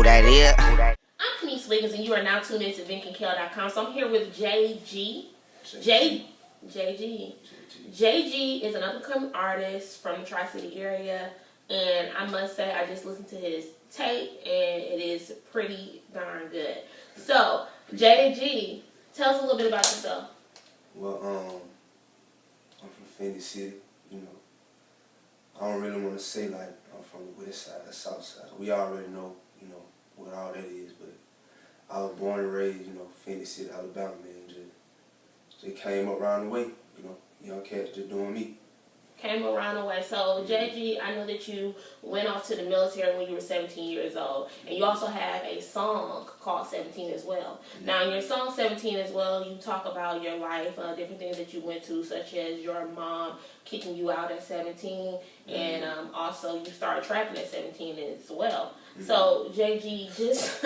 that is. I'm Denise Wiggins, and you are now tuned into Vinkankel.com. So I'm here with JG. JG is an up-and-coming artist from the Tri-City area, and I must say I just listened to his tape, and it is pretty darn good. So, JG, tell us a little bit about yourself. Well, I'm from Phoenix City, you know. I don't really want to say like I'm from the west side, the south side. We already know, you know, what all that is, but I was born and raised, you know, Phoenix City, Alabama, man. Just came up around the way, you know, young cat just doing me. Came around the way. So, JG, I know that you went off to the military when you were 17 years old, and you also have a song called 17 as well. Now, in your song 17 as well, you talk about your life, different things that you went to, such as your mom kicking you out at 17, and also you started trapping at 17 as well. So, JG, just...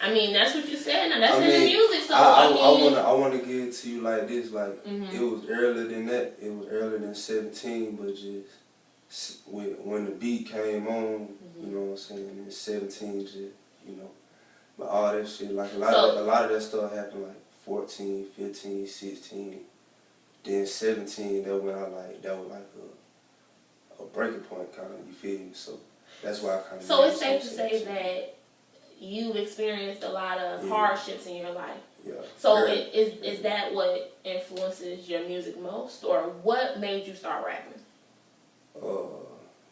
I mean, that's what you said. Now that's in the music. So I want to give it to you like this. Like it was earlier than that. It was earlier than 17, but just when the beat came on, you know what I'm saying. And 17, just you know, but all that shit. Like a lot of that stuff happened like 14, 15, 16, then 17. That when that was like a breaking point kind of. You feel me? So that's why I kind of. So it's safe to say that you've experienced a lot of hardships in your life. Yeah. So is that what influences your music most, or what made you start rapping?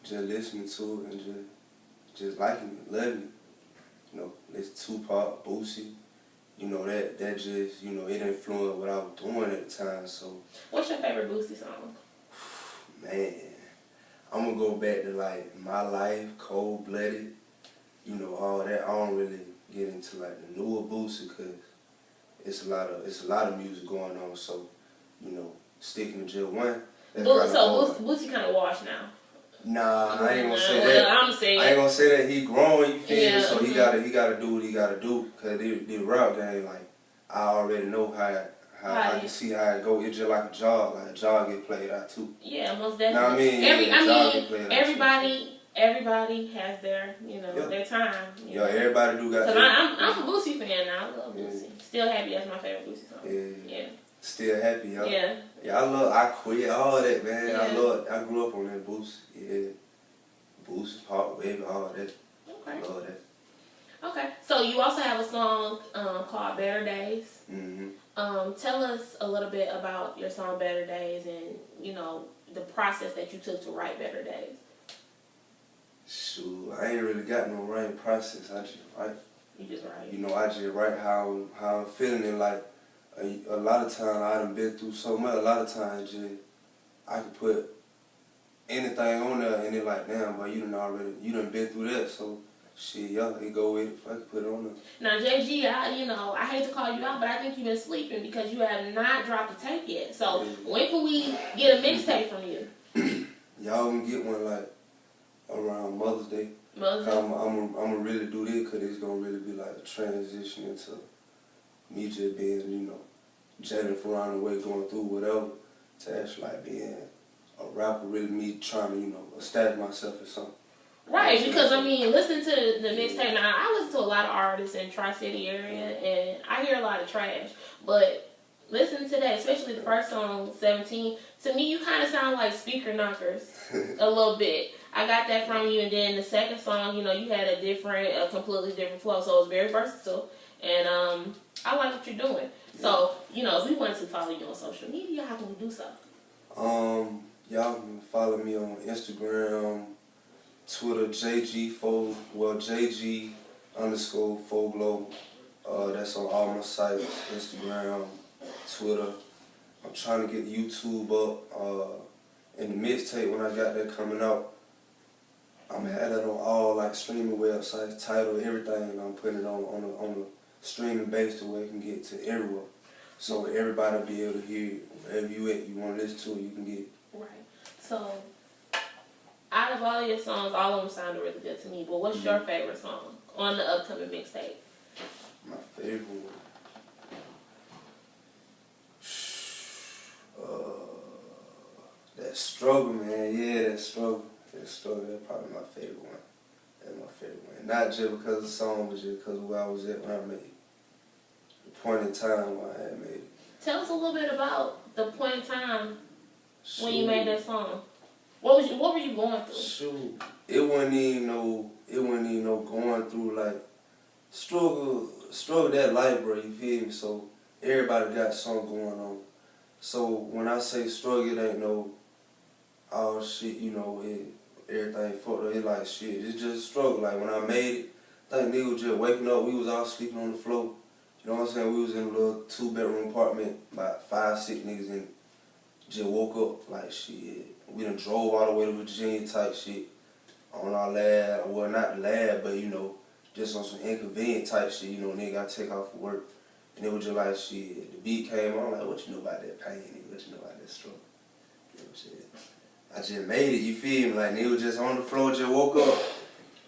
Just listening to it and just liking it, loving it. You know, listen to Tupac, Boosie. You know that just it influenced what I was doing at the time. So. What's your favorite Boosie song? Man, I'm gonna go back to like My Life, Cold Blooded. You know, all that. I don't really get into like the newer Boosie because it's a lot of music going on. So, you know, sticking to just one. Boosie kind of washed now. Nah, I ain't gonna say that. I ain't gonna say that. He growing, you feel me? So he gotta do what he gotta do. Cause the rap game, like I already know how I can see how it go. It's just like a job. Like a job get played out too. Yeah, most definitely. Know what I mean? Everybody has their, their time. Everybody do got. Cause I'm a Boosie fan now. I love Boosie. Still Happy, that's my favorite Boosie song. Yeah. Still Happy, yo. Yeah. Yeah, I quit all that, man. Yeah. I grew up on that Boosie. Yeah. Boosie, Pop, Baby, all that. Okay. I love that. Okay. So you also have a song called Better Days. Tell us a little bit about your song Better Days and, the process that you took to write Better Days. Shoot, I ain't really got no writing process. I just write. You just write. I just write how I'm feeling it. Like a lot of times I done been through so much. A lot of times I can put anything on there and it like, damn, but you done been through that. So shit, y'all can go with it if I can put it on there. Now JG, I hate to call you out, but I think you've been sleeping because you have not dropped a tape yet. So when can we get a mixtape from you? Y'all can get one like around Mother's Day. I'm gonna really do this because it's gonna really be like a transition into me just being, jetting around the way, going through whatever, to actually like being a rapper, really me trying to, establish myself as something. Right, because listen to the mixtape. Now, I listen to a lot of artists in Tri-City area, and I hear a lot of trash, but listen to that, especially the first song, 17. To me, you kind of sound like Speaker Knockers a little bit. I got that from you, and then the second song, you had a completely different flow, so it's very versatile, and I like what you're doing. So, if we wanted to follow you on social media, how can we do so? Y'all can follow me on Instagram, Twitter, JG_Foglow. That's on all my sites, Instagram, Twitter. I'm trying to get YouTube up. And the mixtape, when I got that coming out, I'm gonna have that on all like streaming websites, title, everything, and I'm putting it on a streaming base to where it can get to everywhere. So everybody will be able to hear it. Wherever you at, you want to listen to it, you can get it. Right. So, out of all your songs, all of them sounded really good to me, but what's your favorite song on the upcoming mixtape? My favorite one? That Struggle, man. Yeah, that Struggle. That's probably my favorite one. That's my favorite one. Not just because of the song, but just because of where I was at when I made it. The point in time when I had made it. Tell us a little bit about the point in time when you Shoot. made that song. What were you going through? Shoot, it wasn't even no going through like struggle that life, bro. You feel me? So everybody got something going on. So when I say struggle, it ain't no, oh shit, you know, everything fucked up. It like shit. It's just a struggle. Like when I made it, I think niggas was just waking up. We was all sleeping on the floor. You know what I'm saying? We was in a little 2-bedroom apartment, about 5, 6 niggas in. Just woke up like shit. We done drove all the way to Virginia type shit on our lab. Well, not the lab, but you know, just on some inconvenient type shit. You know, nigga gotta take off for work. And it was just like shit. The beat came on, like, what you know about that pain, nigga? What you know about that struggle? You know what I'm saying? I just made it, you feel me? Like, nigga was just on the floor, just woke up,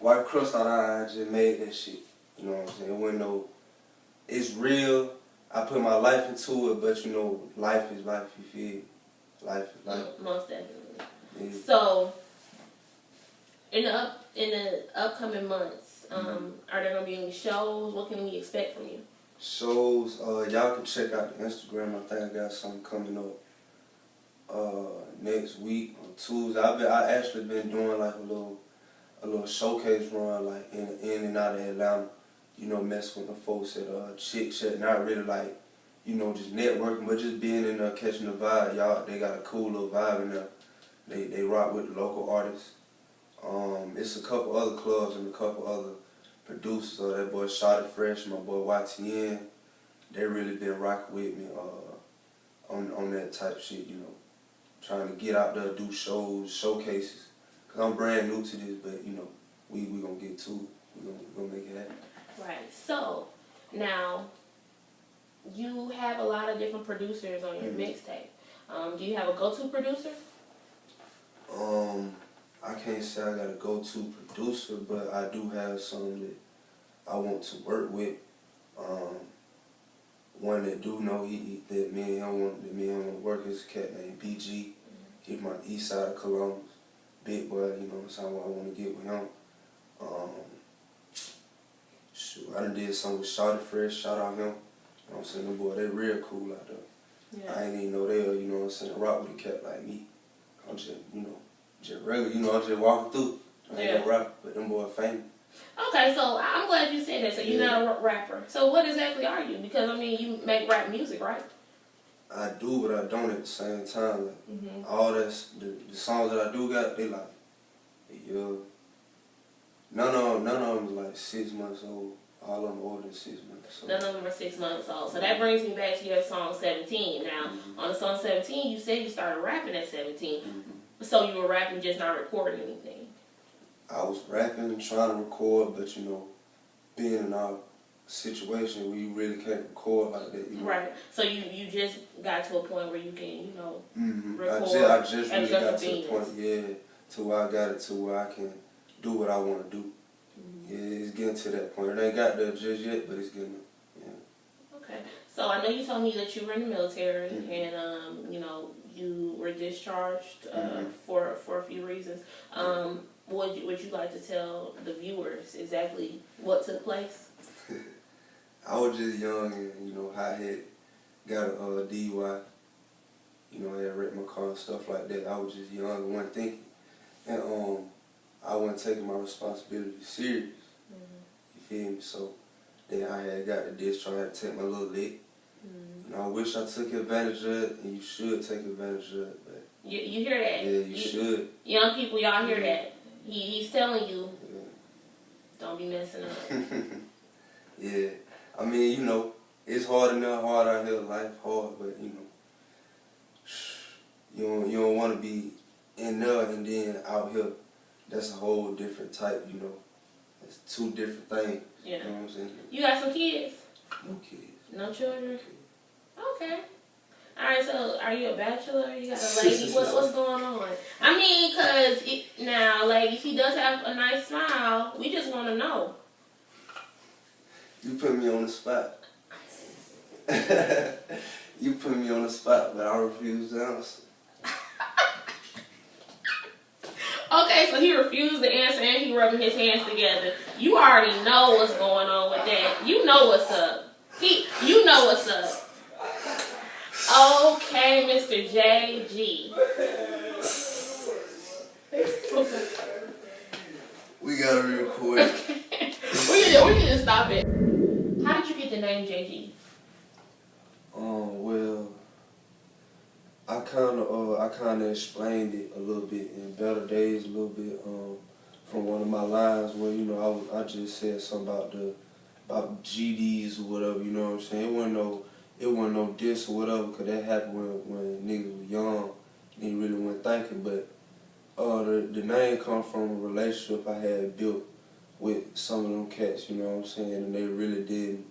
wiped crust out our eyes, just made that shit. You know what I'm saying? It wasn't no, it's real. I put my life into it, but you know, life is life, you feel me? Life is life. Most definitely. Yeah. So, in the upcoming months, are there gonna be any shows? What can we expect from you? Shows, y'all can check out the Instagram. I think I got something coming up next week on Tuesday. I actually been doing like a little showcase run like in and out of Atlanta. You know, messing with the folks at Chick Chat. Not really like, you know, just networking, but just being in there catching the vibe. Y'all, they got a cool little vibe in there. They rock with the local artists. It's a couple other clubs and a couple other producers. That boy Shotty Fresh, my boy YTN, they really been rocking with me on that type shit, you know. Trying to get out there, do shows, showcases. Cause I'm brand new to this, but you know, we gonna get to it. We gonna make it happen. Right. So, now, you have a lot of different producers on your mixtape. Do you have a go-to producer? I can't say I got a go-to producer, but I do have some that I want to work with. One that do know that me and him want to work is a cat named BG. He's my east side of Columbus. Big boy, you know what I'm saying? I want to get with him. Shoot, I done did something with Shotty Fresh, shout out him. You know what I'm saying? Them boy, they real cool out there. Yeah. I ain't even know they'll, you know what I'm saying, rock with a cat like me. I'm just, you know, just regular, you know, I'm just walking through. I ain't gonna rap, but them boys famous. Okay, so I'm glad you said that. So you're not a rapper. So what exactly are you? Because, I mean, you make rap music, right? I do, but I don't at the same time. Like, all that's, the songs that I do got, they like, yeah. None of them is like 6 months old. All of them older than 6 months. So. None of them are 6 months old. So that brings me back to your song 17. Now, on the song 17, you said you started rapping at 17. So you were rapping, just not recording anything. I was rapping and trying to record, but you know, being in our situation where you really can't record like that. You know? Right. So you just got to a point where you can, you know, record. I just really got to the point, yeah, to where I got it to where I can do what I want to do. Yeah, it's getting to that point. It ain't got there just yet, but it's getting there. Yeah. Okay. So I know you told me that you were in the military and, you know, you were discharged for a few reasons. Would you like to tell the viewers exactly what took place? I was just young and, you know, hot-headed. Got a DUI. You know, I had wrecked my car and stuff like that. I was just young and wasn't thinking. And I wasn't taking my responsibility serious. You feel me? So then I had got the discharge. I had to take my little lick. And I wish I took advantage of it, and you should take advantage of it. But you hear that? Yeah, you should. Young people, y'all hear that? He's telling you, don't be messing up. Yeah. I mean, you know, it's hard enough, hard out here, life hard, but you know, you don't want to be in there and then out here. That's a whole different type, you know. It's two different things. Yeah. You know what I'm saying? You got some kids? No kids. No children? Okay. Alright, so are you a bachelor? You got a lady? What's going on? I mean, because now, ladies, he does have a nice smile. We just want to know. You put me on the spot. You put me on the spot, but I refuse to answer. Okay, so he refused to answer and he rubbing his hands together. You already know what's going on with that. You know what's up. You know what's up. Okay, Mr. JG. We gotta record. we need to stop it. How did you get the name JG? Well, I kind of explained it a little bit in Better Days, a little bit from one of my lines where I just said something about GDs or whatever. You know what I'm saying? It wasn't no diss or whatever, because that happened when niggas was young. They really weren't thinking, but the name come from a relationship I had built with some of them cats. You know what I'm saying? And they really didn't.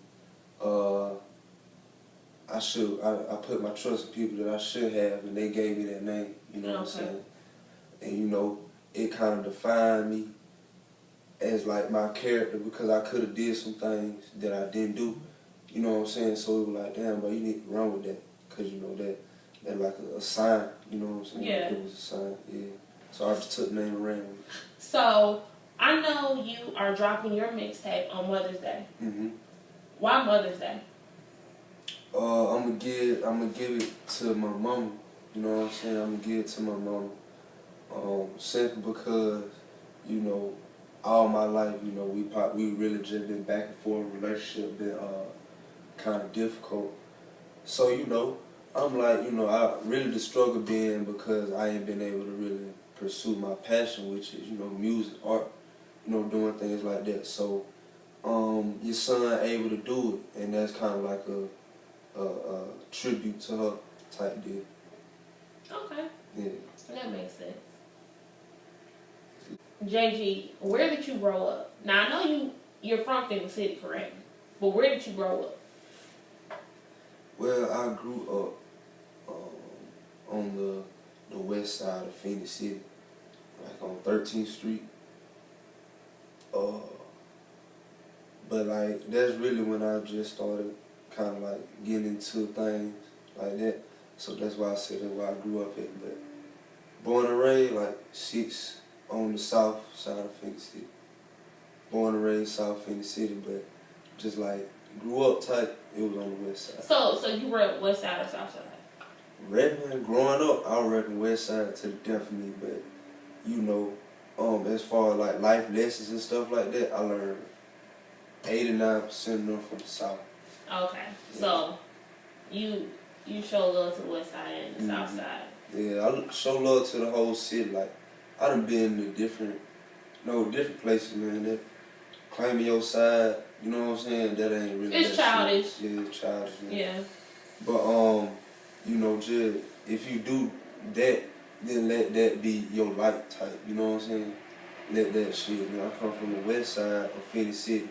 I put my trust in people that I should have, and they gave me that name. You know what I'm saying? And it kind of defined me as like my character, because I could have did some things that I didn't do. You know what I'm saying? So it was like, damn, bro, you need to run with that, because that like a sign. You know what I'm saying? Yeah. It was a sign. Yeah. So I just took the name and ran with it. So I know you are dropping your mixtape on Mother's Day. Mm-hmm. Why Mother's Day? I'm gonna give it to my mama. You know what I'm saying? I'm gonna give it to my mama. Simply because, all my life, we really just been back and forth. Relationship been kind of difficult. So I'm like, I really the struggle been because I ain't been able to really pursue my passion, which is music, art, doing things like that. So your son able to do it, and that's kind of like a tribute to her type deal. Okay. Yeah. That makes sense. JG, where did you grow up? Now I know you're from Phoenix City, correct? But where did you grow up? Well, I grew up on the west side of Phoenix City, like on 13th Street. But like that's really when I just started kind of like getting into things like that. So that's why I said that's where I grew up at. But born and raised like 6 on the south side of Phoenix City. Born and raised South Phoenix City, but just like grew up type, it was on the west side. So you were at west side or south side? Rapping, growing up, I reckon west side to the death of me, but as far as like life lessons and stuff like that, I learned 89% of them from the south. Okay, yeah. So you show love to the west side and the south side. Yeah, I show love to the whole city. Like I done been to different places, man. That claiming your side, you know what I'm saying? That ain't really. It's childish. Shit. Yeah, it's childish. Man. Yeah. But just if you do that, then let that be your light type. You know what I'm saying? Let that shit. Man, I come from the west side of Phoenix City.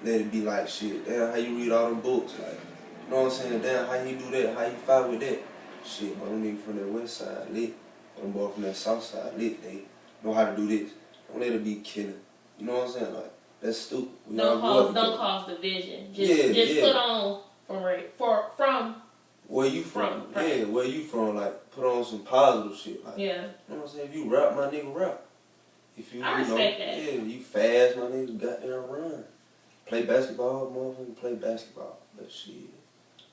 Let it be like shit. Damn, how you read all them books? Like, you know what I'm saying? Damn, how you do that? How you fight with that? Shit, but them niggas from that west side lit. Them boys from that south side lit. They know how to do this. Don't let it be killing. You know what I'm saying? Like, that's stupid. Don't cause division. Just put on from where you from. Right. Yeah, where you from? Like, put on some positive shit. Like, yeah. You know what I'm saying? If you rap, my nigga rap. If I respect that. Yeah, you fast, my nigga, goddamn run. Play basketball, motherfucker, play basketball. But shit,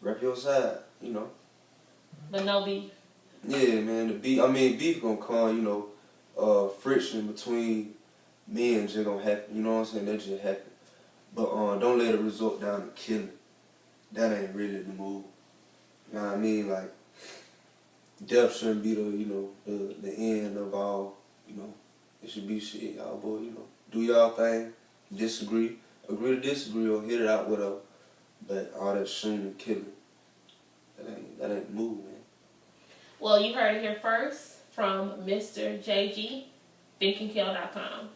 rep your side, But no beef. Yeah, man, beef gonna come, friction between men just gonna happen, you know what I'm saying? That just happen. But don't let it result down to killing. That ain't really the move. You know what I mean? Like, death shouldn't be the end of all, It should be shit, y'all boy, do y'all thing, disagree. Agree to disagree or hit it out with a, but all that shooting and killing, that ain't the move, man. Well, you heard it here first from Mr. JG, Vinkankel.com.